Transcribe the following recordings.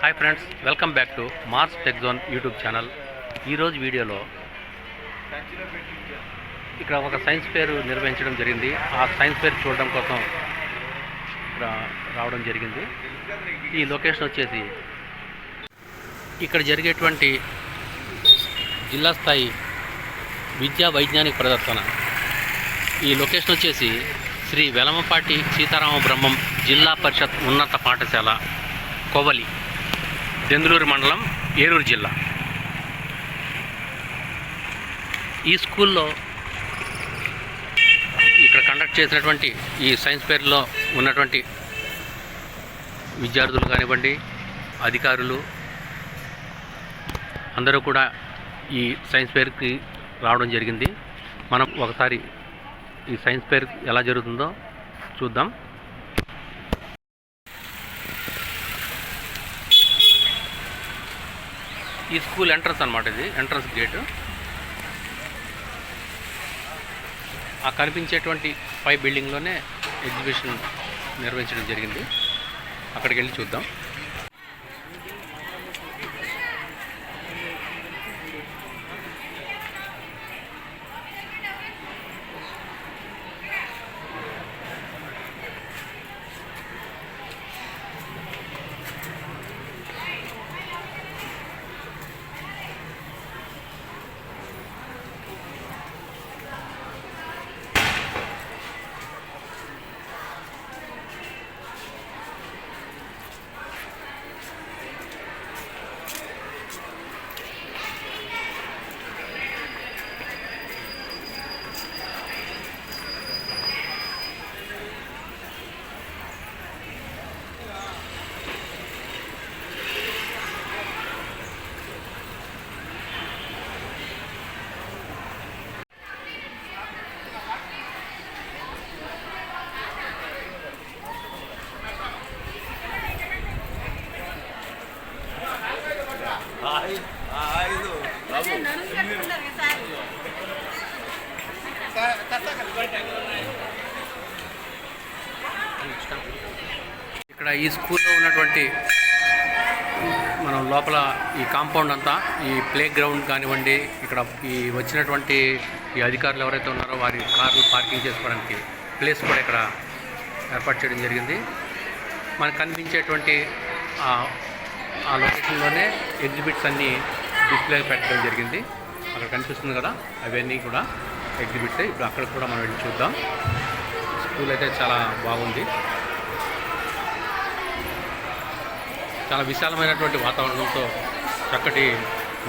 Hi friends, welcome back to Mars tech zone YouTube channel. ఈరోజు వీడియోలో ఇక్కడ ఒక సైన్స్ ఫేర్ నిర్వహించడం జరిగింది. ఆ సైన్స్ ఫేర్ చూడడం కోసం ఇక్కడ రావడం జరిగింది. ఈ లొకేషన్ వచ్చేసి ఇక్కడ జరిగేటువంటి జిల్లా స్థాయి విద్యా వైజ్ఞానిక ప్రదర్శన. ఈ లొకేషన్ వచ్చేసి శ్రీ వెలమపాటి సీతారామ బ్రహ్మం జిల్లా పరిషత్ ఉన్నత పాఠశాల, కొవలి, దెందులూరు మండలం, ఏలూరు జిల్లా. ఈ స్కూల్లో ఇక్కడ కండక్ట్ చేసినటువంటి ఈ సైన్స్ ఫేర్లో ఉన్నటువంటి విద్యార్థులు కానివ్వండి, అధికారులు అందరూ కూడా ఈ సైన్స్ ఫేర్కి రావడం జరిగింది. మనం ఒకసారి ఈ సైన్స్ ఫేర్ ఎలా జరుగుతుందో చూద్దాం. ఈ స్కూల్ ఎంట్రన్స్ అన్నమాట, ఇది ఎంట్రన్స్ గేటు. ఆ కనిపించేటువంటి పై బిల్డింగ్లోనే ఎగ్జిబిషన్ నిర్వహించడం జరిగింది. అక్కడికి వెళ్ళి చూద్దాం. ఇక్కడ ఈ స్కూల్లో ఉన్నటువంటి మనం లోపల ఈ కాంపౌండ్ అంతా, ఈ ప్లే గ్రౌండ్ కానివ్వండి, ఇక్కడ ఈ వచ్చినటువంటి ఈ అధికారులు ఎవరైతే ఉన్నారో వారి కార్లు పార్కింగ్ చేసుకోవడానికి ప్లేస్ కూడా ఇక్కడ ఏర్పాటు చేయడం జరిగింది. మనకు కనిపించేటువంటి ఆ లొకేషన్లోనే ఎగ్జిబిట్స్ అన్నీ డిస్ప్లే పెట్టడం జరిగింది. అక్కడ కనిపిస్తుంది కదా, అవన్నీ కూడా ఎగ్జిబిట్స్. ఇప్పుడు అక్కడ కూడా మనం వెళ్ళి చూద్దాం. స్కూల్ అయితే చాలా బాగుంది. చాలా విశాలమైనటువంటి వాతావరణంతో చక్కటి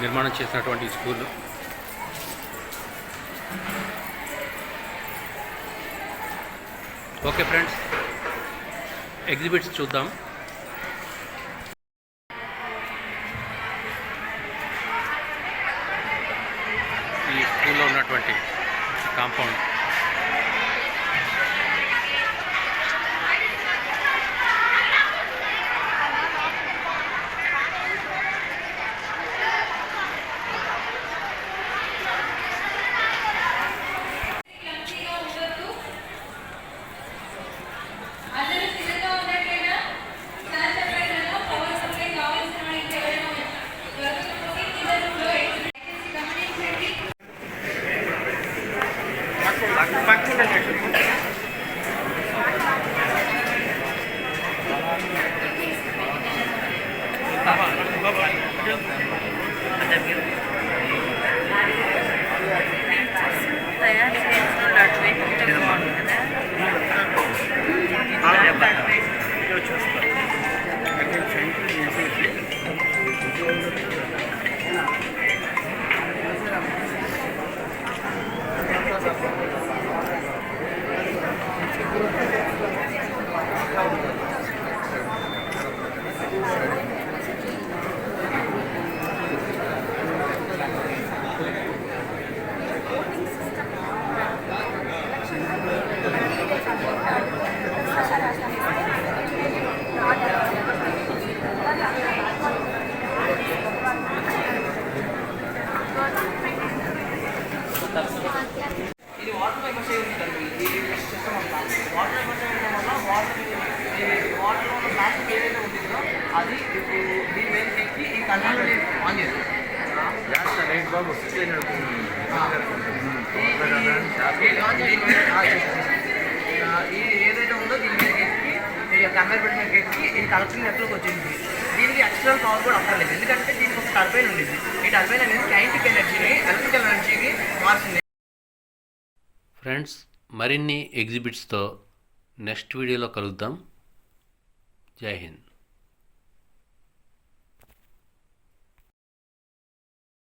నిర్మాణం చేసినటువంటి స్కూల్. ఓకే ఫ్రెండ్స్, ఎగ్జిబిట్స్ చూద్దాం. ఈ స్కూల్లో ఉన్నటువంటి కాంపౌండ్ ఇది ఏదైతే ఉందో దీని మీద ఎక్కి కంపేర్ పెట్టి మీద ఎక్కి ఇది కలెక్షన్ నెట్లోకి వచ్చింది. దీనికి ఎక్స్టర్నల్ పవర్ కూడా అక్కర్లేదు, ఎందుకంటే దీనికి ఒక టర్బైన్ ఉండేది. ఈ టర్బైన్ అనేది కైనెటిక్ ఎనర్జీని ఎలక్ట్రికల్ ఎనర్జీకి మారుస్తుంది. ఫ్రెండ్స్, మరిన్ని ఎగ్జిబిట్స్తో నెక్స్ట్ వీడియోలో కలుద్దాం. జై హింద్.